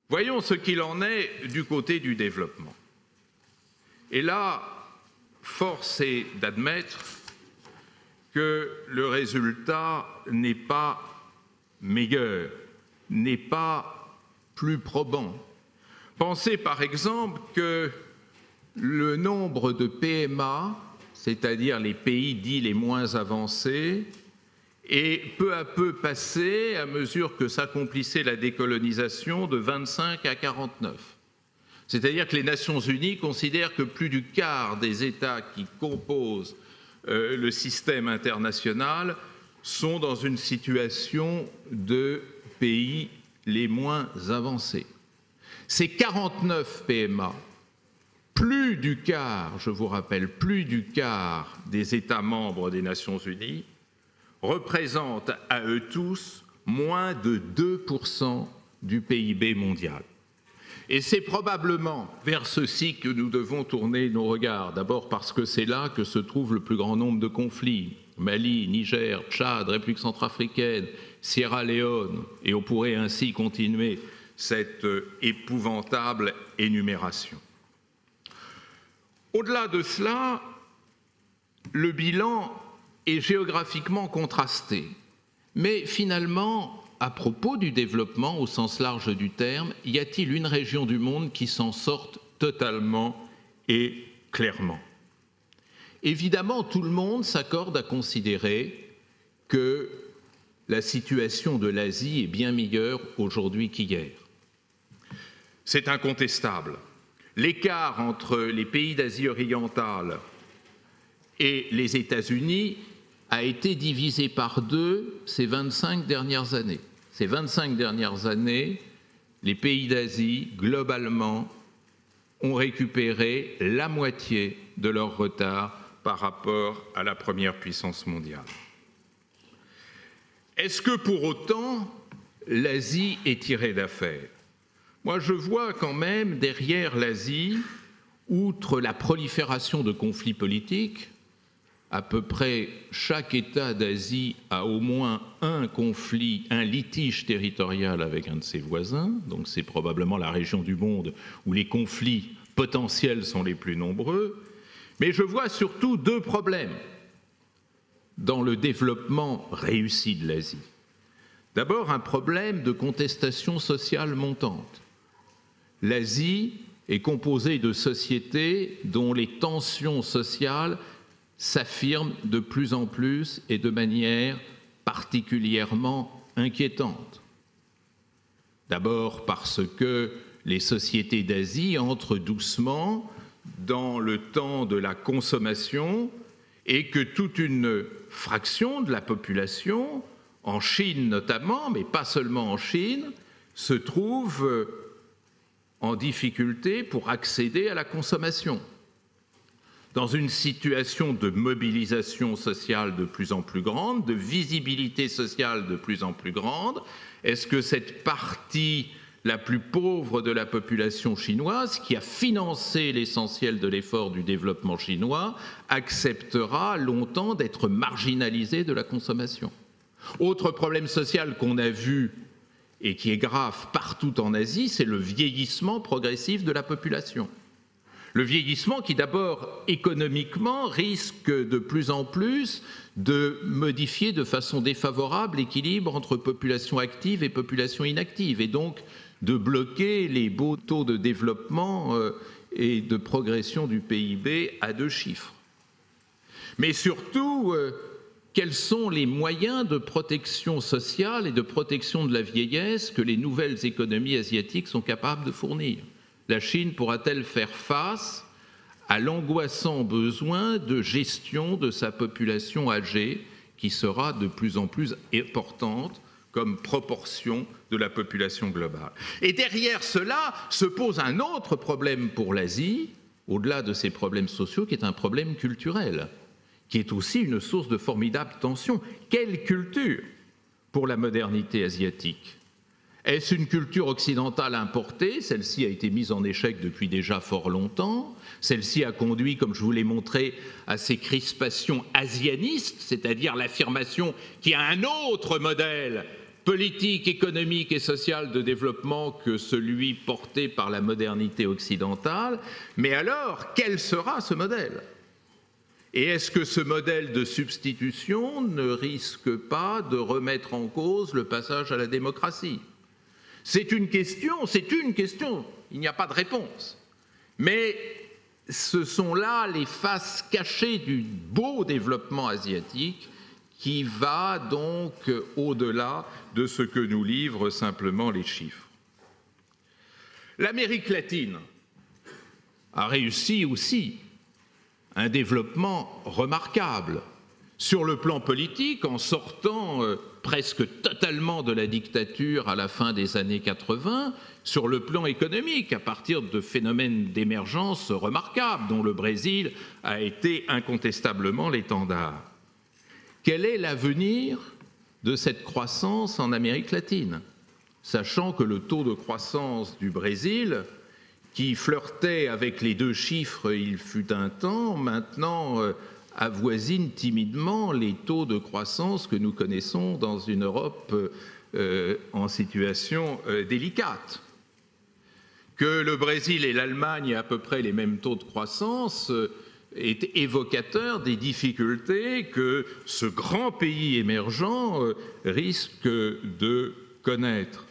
Voyons ce qu'il en est du côté du développement. Et là, force est d'admettre que le résultat n'est pas meilleur, n'est pas plus probant. Pensez par exemple que le nombre de PMA, c'est-à-dire les pays dits les moins avancés, est peu à peu passé, à mesure que s'accomplissait la décolonisation, de 25 à 49. C'est-à-dire que les Nations Unies considèrent que plus du quart des États qui composent le système international sont dans une situation de pays les moins avancés. Ces 49 PMA, plus du quart, je vous rappelle, plus du quart des États membres des Nations Unies représentent à eux tous moins de 2% du PIB mondial. Et c'est probablement vers ceci que nous devons tourner nos regards. D'abord parce que c'est là que se trouve le plus grand nombre de conflits. Mali, Niger, Tchad, République centrafricaine, Sierra Leone, et on pourrait ainsi continuer cette épouvantable énumération. Au-delà de cela, le bilan est géographiquement contrasté. Mais finalement, à propos du développement au sens large du terme, y a-t-il une région du monde qui s'en sorte totalement et clairement? Évidemment, tout le monde s'accorde à considérer que la situation de l'Asie est bien meilleure aujourd'hui qu'hier. C'est incontestable. L'écart entre les pays d'Asie orientale et les États-Unis a été divisé par 2 ces 25 dernières années. Ces 25 dernières années, les pays d'Asie, globalement, ont récupéré la moitié de leur retard par rapport à la première puissance mondiale. Est-ce que pour autant, l'Asie est tirée d'affaire? Moi, je vois quand même derrière l'Asie, outre la prolifération de conflits politiques, à peu près chaque État d'Asie a au moins un conflit, un litige territorial avec un de ses voisins, donc c'est probablement la région du monde où les conflits potentiels sont les plus nombreux, mais je vois surtout 2 problèmes dans le développement réussi de l'Asie. D'abord, un problème de contestation sociale montante. L'Asie est composée de sociétés dont les tensions sociales s'affirment de plus en plus et de manière particulièrement inquiétante. D'abord parce que les sociétés d'Asie entrent doucement dans le temps de la consommation et que toute une fraction de la population, en Chine notamment, mais pas seulement en Chine, se trouve en difficulté pour accéder à la consommation. Dans une situation de mobilisation sociale de plus en plus grande, de visibilité sociale de plus en plus grande, est-ce que cette partie la plus pauvre de la population chinoise, qui a financé l'essentiel de l'effort du développement chinois, acceptera longtemps d'être marginalisée de la consommation? Autre problème social qu'on a vu et qui est grave partout en Asie, c'est le vieillissement progressif de la population. Le vieillissement qui d'abord économiquement risque de plus en plus de modifier de façon défavorable l'équilibre entre population active et population inactive et donc de bloquer les beaux taux de développement et de progression du PIB à 2 chiffres. Mais surtout, quels sont les moyens de protection sociale et de protection de la vieillesse que les nouvelles économies asiatiques sont capables de fournir? La Chine pourra-t-elle faire face à l'angoissant besoin de gestion de sa population âgée qui sera de plus en plus importante comme proportion de la population globale? Et derrière cela se pose un autre problème pour l'Asie, au-delà de ces problèmes sociaux, qui est un problème culturel, qui est aussi une source de formidables tensions. Quelle culture pour la modernité asiatique? Est-ce une culture occidentale importée? Celle-ci a été mise en échec depuis déjà fort longtemps. Celle-ci a conduit, comme je vous l'ai montré, à ces crispations asianistes, c'est-à-dire l'affirmation qu'il y a un autre modèle politique, économique et social de développement que celui porté par la modernité occidentale. Mais alors, quel sera ce modèle ? Et est-ce que ce modèle de substitution ne risque pas de remettre en cause le passage à la démocratie ? C'est une question, il n'y a pas de réponse. Mais ce sont là les faces cachées du beau développement asiatique qui va donc au-delà de ce que nous livrent simplement les chiffres. L'Amérique latine a réussi aussi un développement remarquable sur le plan politique en sortant presque totalement de la dictature à la fin des années 80, sur le plan économique à partir de phénomènes d'émergence remarquables dont le Brésil a été incontestablement l'étendard. Quel est l'avenir de cette croissance en Amérique latine, sachant que le taux de croissance du Brésil, qui flirtait avec les 2 chiffres il fut un temps, maintenant avoisine timidement les taux de croissance que nous connaissons dans une Europe en situation délicate. Que le Brésil et l'Allemagne aient à peu près les mêmes taux de croissance est évocateur des difficultés que ce grand pays émergent risque de connaître.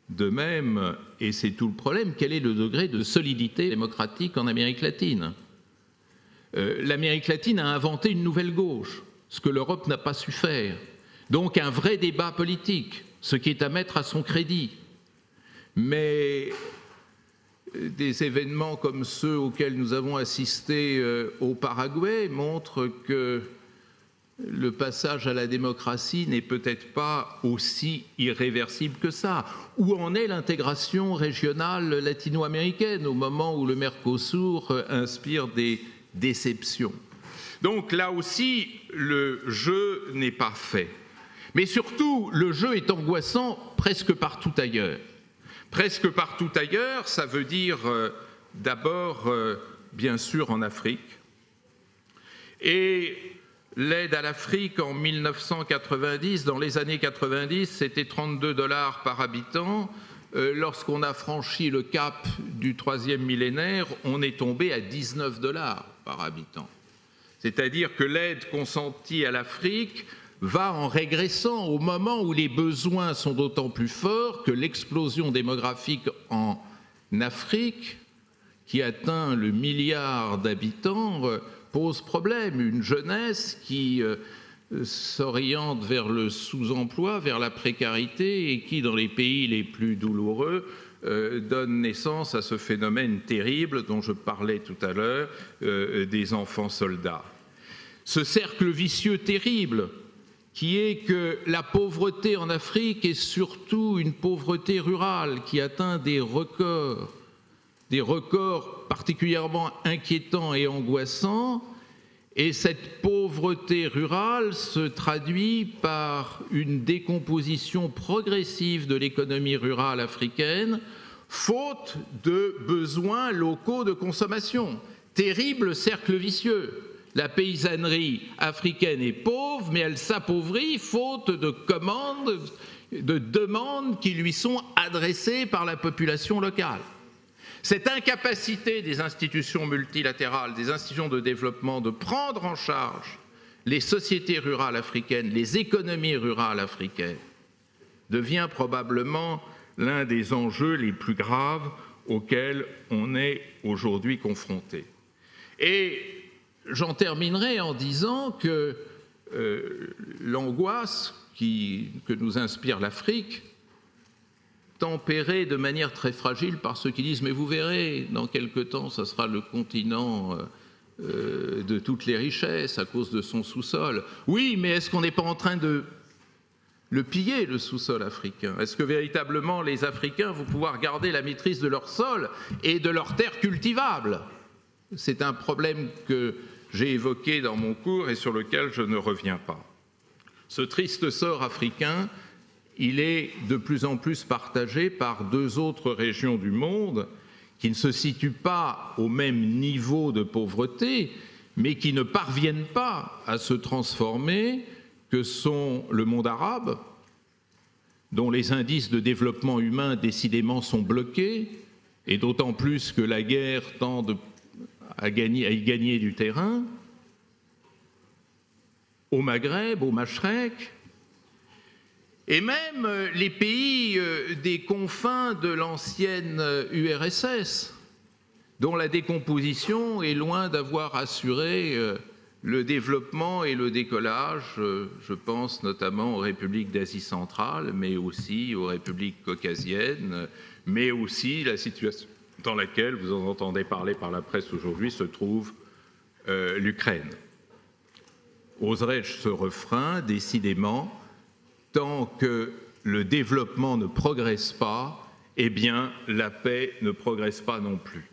De même, et c'est tout le problème, quel est le degré de solidité démocratique en Amérique latine ? L'Amérique latine a inventé une nouvelle gauche, ce que l'Europe n'a pas su faire. Donc un vrai débat politique, ce qui est à mettre à son crédit. Mais des événements comme ceux auxquels nous avons assisté au Paraguay montrent que le passage à la démocratie n'est peut-être pas aussi irréversible que ça. Où en est l'intégration régionale latino-américaine au moment où le Mercosur inspire des déceptions? Donc là aussi, le jeu n'est pas fait. Mais surtout, le jeu est angoissant presque partout ailleurs. Presque partout ailleurs, ça veut dire d'abord, bien sûr, en Afrique. Et l'aide à l'Afrique en 1990, dans les années 90, c'était 32 $ par habitant. Lorsqu'on a franchi le cap du 3e millénaire, on est tombé à 19 $ par habitant. C'est-à-dire que l'aide consentie à l'Afrique va en régressant au moment où les besoins sont d'autant plus forts que l'explosion démographique en Afrique, qui atteint le 1 milliard d'habitants, pose problème. Une jeunesse qui s'oriente vers le sous-emploi, vers la précarité et qui, dans les pays les plus douloureux, donne naissance à ce phénomène terrible dont je parlais tout à l'heure, des enfants soldats. Ce cercle vicieux terrible qui est que la pauvreté en Afrique est surtout une pauvreté rurale qui atteint des records particulièrement inquiétants et angoissants, et cette pauvreté rurale se traduit par une décomposition progressive de l'économie rurale africaine, faute de besoins locaux de consommation. Terrible cercle vicieux. La paysannerie africaine est pauvre, mais elle s'appauvrit faute de commandes, de demandes qui lui sont adressées par la population locale. Cette incapacité des institutions multilatérales, des institutions de développement de prendre en charge les sociétés rurales africaines, les économies rurales africaines, devient probablement l'un des enjeux les plus graves auxquels on est aujourd'hui confronté. Et j'en terminerai en disant que l'angoisse que nous inspire l'Afrique, tempérée de manière très fragile par ceux qui disent « mais vous verrez, dans quelque temps, ça sera le continent de toutes les richesses à cause de son sous-sol ». Oui, mais est-ce qu'on n'est pas en train de le piller, le sous-sol africain? Est-ce que véritablement les Africains vont pouvoir garder la maîtrise de leur sol et de leurs terres cultivables? C'est un problème que j'ai évoqué dans mon cours et sur lequel je ne reviens pas. Ce triste sort africain, il est de plus en plus partagé par 2 autres régions du monde qui ne se situent pas au même niveau de pauvreté, mais qui ne parviennent pas à se transformer, que sont le monde arabe, dont les indices de développement humain décidément sont bloqués, et d'autant plus que la guerre tend à y gagner du terrain, au Maghreb, au Machrek, et même les pays des confins de l'ancienne URSS, dont la décomposition est loin d'avoir assuré le développement et le décollage. Je pense notamment aux républiques d'Asie centrale, mais aussi aux républiques caucasiennes, mais aussi la situation dans laquelle, vous en entendez parler par la presse aujourd'hui, se trouve l'Ukraine. Oserais-je ce refrain, décidément, tant que le développement ne progresse pas, eh bien la paix ne progresse pas non plus.